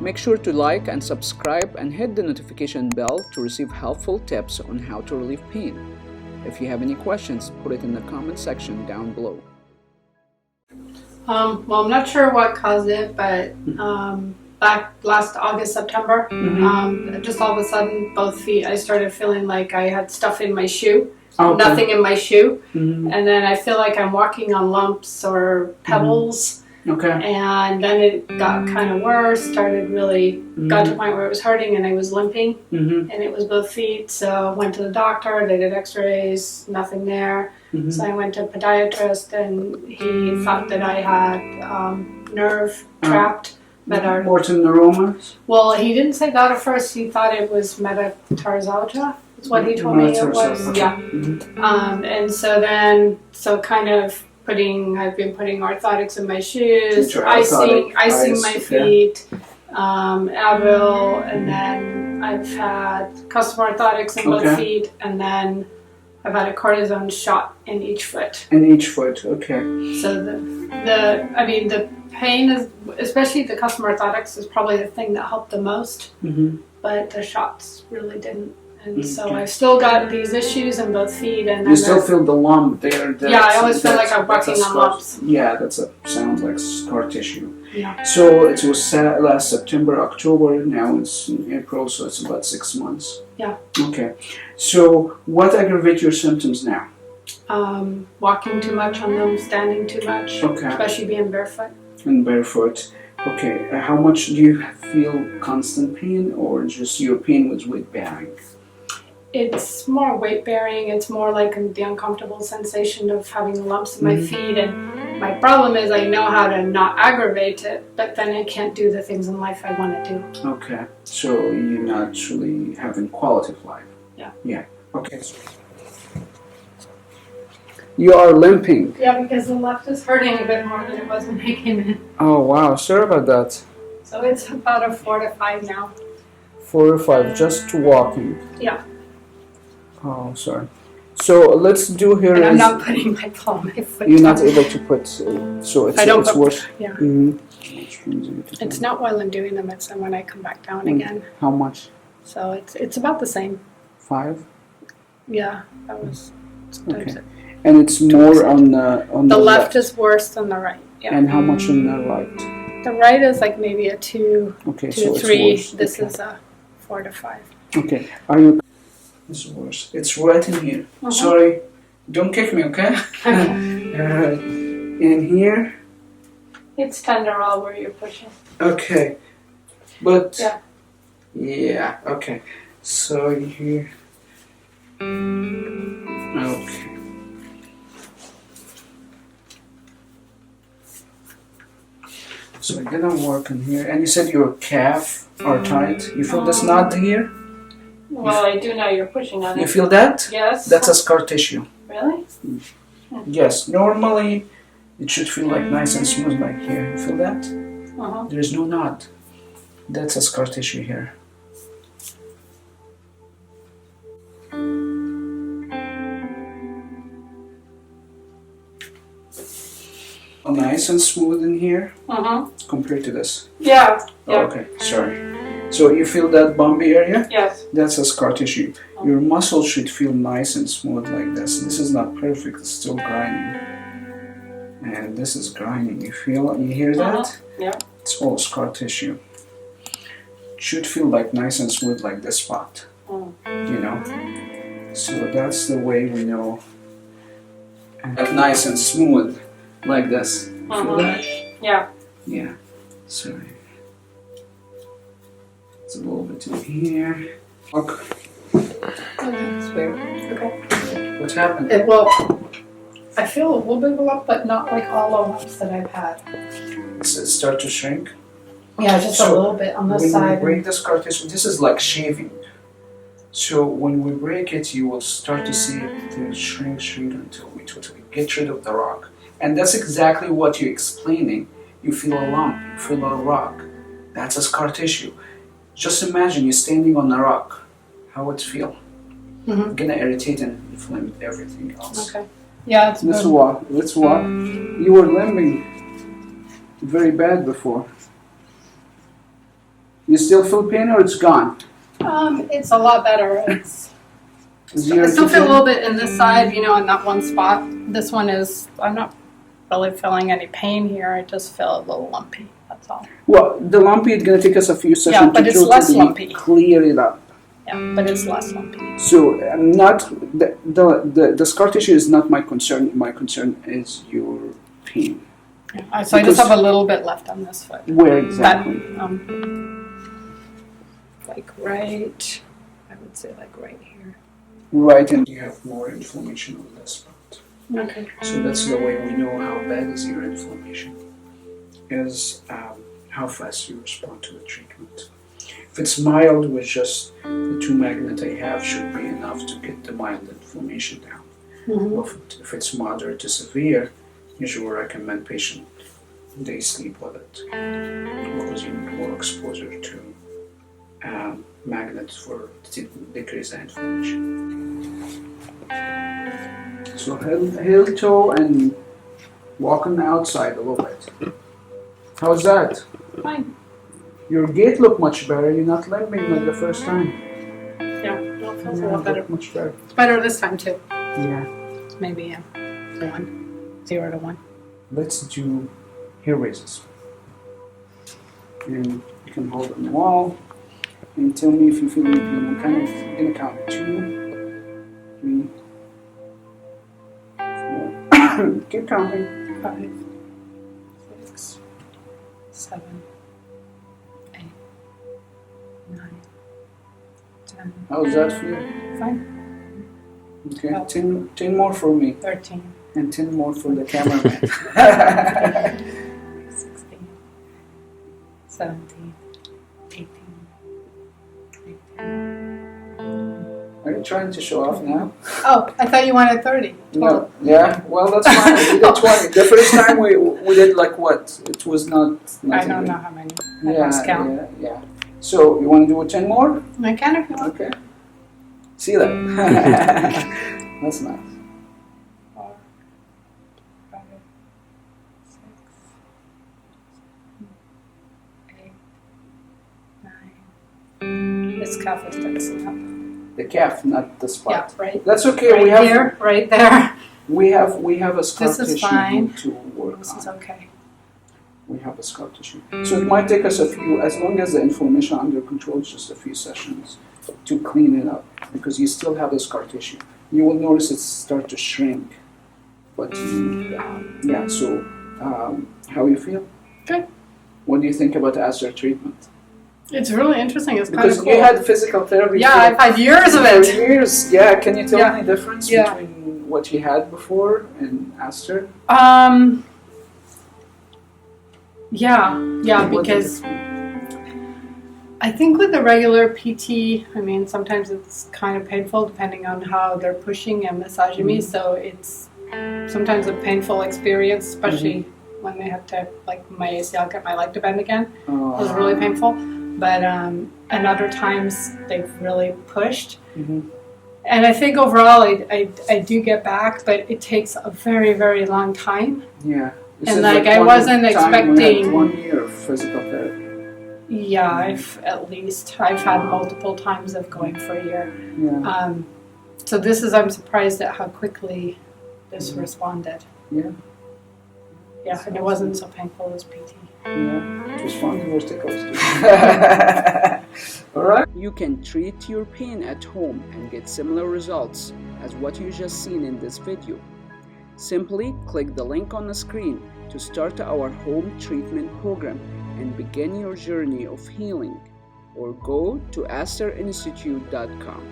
Make sure to like and subscribe and hit the notification bell to receive helpful tips on how to relieve pain. If you have any questions, put it in the comment section down below. Well, I'm not sure what caused it, but back last August, September, just all of a sudden, both feet, I started feeling like I had stuff in my shoe. Okay. Nothing in my shoe. And then I feel like I'm walking on lumps or pebbles. Okay. And then it got kind of worse, started really, got to a point where it was hurting and I was limping. And it was both feet. So I went to the doctor, they did x-rays, nothing there. So I went to a podiatrist and he thought that I had nerve trapped. Morton Neuroma? Well, he didn't say that at first. He thought it was metatarsalgia. That's what he told me it was. Okay. Yeah. And so then, kind of I've been putting orthotics in my shoes, icing my feet, Advil, and then I've had custom orthotics in both feet, and then I've had a cortisone shot in each foot. In each foot, okay. So the pain is, especially the custom orthotics, is probably the thing that helped the most. But the shots really didn't. And so I've still got these issues in both feet. And you still feel the lump there? Yeah, I always feel like I'm walking on lumps. Yeah, sounds like scar tissue. Yeah. So it was last September, October, now it's in April, so it's about 6 months. Yeah. Okay. So what aggravates your symptoms now? Walking too much on them, standing too much, especially being barefoot. And barefoot. Okay. How much do you feel constant pain, or just your pain was weight bearing? It's more weight bearing. It's more like the uncomfortable sensation of having lumps in my feet. And my problem is I know how to not aggravate it, but then I can't do the things in life I want to do. Okay. So you're not really having quality of life. Yeah. Yeah. Okay. You are limping. Yeah, because the left is hurting a bit more than it was when I came in. Oh, wow. Sorry about that. So it's about a 4 to 5 now. 4 or 5, just to walking. Yeah. Oh, sorry. So let's do here. And I'm not putting my palm on my foot. You're not able to put, so it's worse. Yeah. It's not while I'm doing them, it's when I come back down again. How much? So it's about the same. 5? Yeah, that was sometimes. Okay. And it's more on the left is worse than the right. Yeah. And how much on the right? The right is like maybe a 2, okay, 2 so 3. It's worse. This is a 4 to 5. Okay. Are you? It's worse. It's right in here. Sorry. Don't kick me, okay? Alright. In here? It's tender all where you're pushing. Okay. But yeah. Yeah, okay. So here. Okay. So we're gonna work in here. And you said your calf are tight. You feel this knot here? Well, I do know you're pushing on it. You feel that? Yes. That's a scar tissue. Really? Yes. Normally, it should feel like nice and smooth like here. You feel that? There is no knot. That's a scar tissue here. Nice and smooth in here compared to this. Yeah. Oh, okay, sorry. So you feel that bumpy area? Yes. That's a scar tissue. Your muscle should feel nice and smooth like this. This is not perfect, it's still grinding. And this is grinding. You hear that? Yeah. It's all scar tissue. It should feel like nice and smooth like this spot. You know? So that's the way we know. And nice and smooth like this. Feel that? Yeah. Yeah. Sorry. It's a little bit in here. Okay. It's weird. Okay. What's happened? I feel a little bit of a lump, but not like all the lumps that I've had. Does it start to shrink? Yeah, just a little bit on this side. When we break the scar tissue, this is like shaving. So when we break it, you will start to see it shrink until we totally get rid of the rock. And that's exactly what you're explaining. You feel a lump, you feel a rock. That's a scar tissue. Just imagine you're standing on a rock. How would it feel? It's gonna irritate and inflame everything else. Okay. Yeah, it's Let's walk. Let's walk. You were limping very bad before. You still feel pain or it's gone? It's a lot better. I still feel a little bit in this side, you know, in that one spot. This one is, I'm not really feeling any pain here. I just feel a little lumpy. That's all. Well, the lumpy is going to take us a few sessions yeah, but to it's less lumpy. Clear it up. Yeah, but it's less lumpy. So, not the scar tissue is not my concern. My concern is your pain. Yeah. So I just have a little bit left on this foot. Where exactly? Like right, I would say like right here. Right, and you have more inflammation on this spot. Okay. So that's the way we know how bad is your inflammation, is how fast you respond to the treatment. If it's mild, with just the 2 magnets I have should be enough to get the mild inflammation down. Mm-hmm. If it's moderate to severe, usually recommend patient they sleep with it because you need more exposure to magnets for to decrease the inflammation. So heel toe and walk on the outside a little bit. How's that? Fine. Your gait looked much better. You're not limping like the first time. Yeah, it feels a lot better. Much better. It's better this time too. Yeah. Maybe 1, 0 to 1. Let's do heel raises. And you can hold on the wall and tell me if you feel anything. I'm gonna count 2, 3, 4. Keep counting. 5, 6, 7, 8, 9, 10. How's that feel? Fine. Okay, 10 more for me. 13. And 10 more for the cameraman. 16, 17, 18, 19. Are you trying to show off now? Oh, I thought you wanted 30. No. Yeah, well, that's fine. We did 20. The first time we did like what? It was not. I don't know how many. I Yeah, lost count. yeah. So, you want to do 10 more? I can if you want. Okay. See that? That's nice. 4, 5, 6, 8, 9. This calf is tensing up. The calf, not the spot. Yeah, right. That's okay. Right we have here, right there. we have a scar This is tissue fine. to work This on. is okay. We have a scar tissue. So it might take us a few, as long as the inflammation under control, just a few sessions to clean it up, because you still have the scar tissue. You will notice it start to shrink. But yeah, so how you feel? Good. What do you think about the ASTR treatment? It's really interesting. It's kind Because of cool. you had physical therapy Yeah, I've had years of it. years. Yeah, can you tell me the difference Yeah. between what you had before and ASTR? Yeah, because I think with the regular PT, I mean, sometimes it's kind of painful depending on how they're pushing and massaging me. So it's sometimes a painful experience, especially when they have to, like my ACL, get my leg to bend again. It was really painful. But and other times they've really pushed. And I think overall I do get back, but it takes a very, very long time. Yeah. And like I wasn't expecting 1 year of physical therapy. Yeah, I've had multiple times of going for a year. Yeah. So I'm surprised at how quickly this responded. Yeah. Yeah, and it wasn't so painful as PT. Yeah, it was fun. It was tickles. All right. You can treat your pain at home and get similar results as what you just seen in this video. Simply click the link on the screen to start our home treatment program and begin your journey of healing, or go to asterinstitute.com.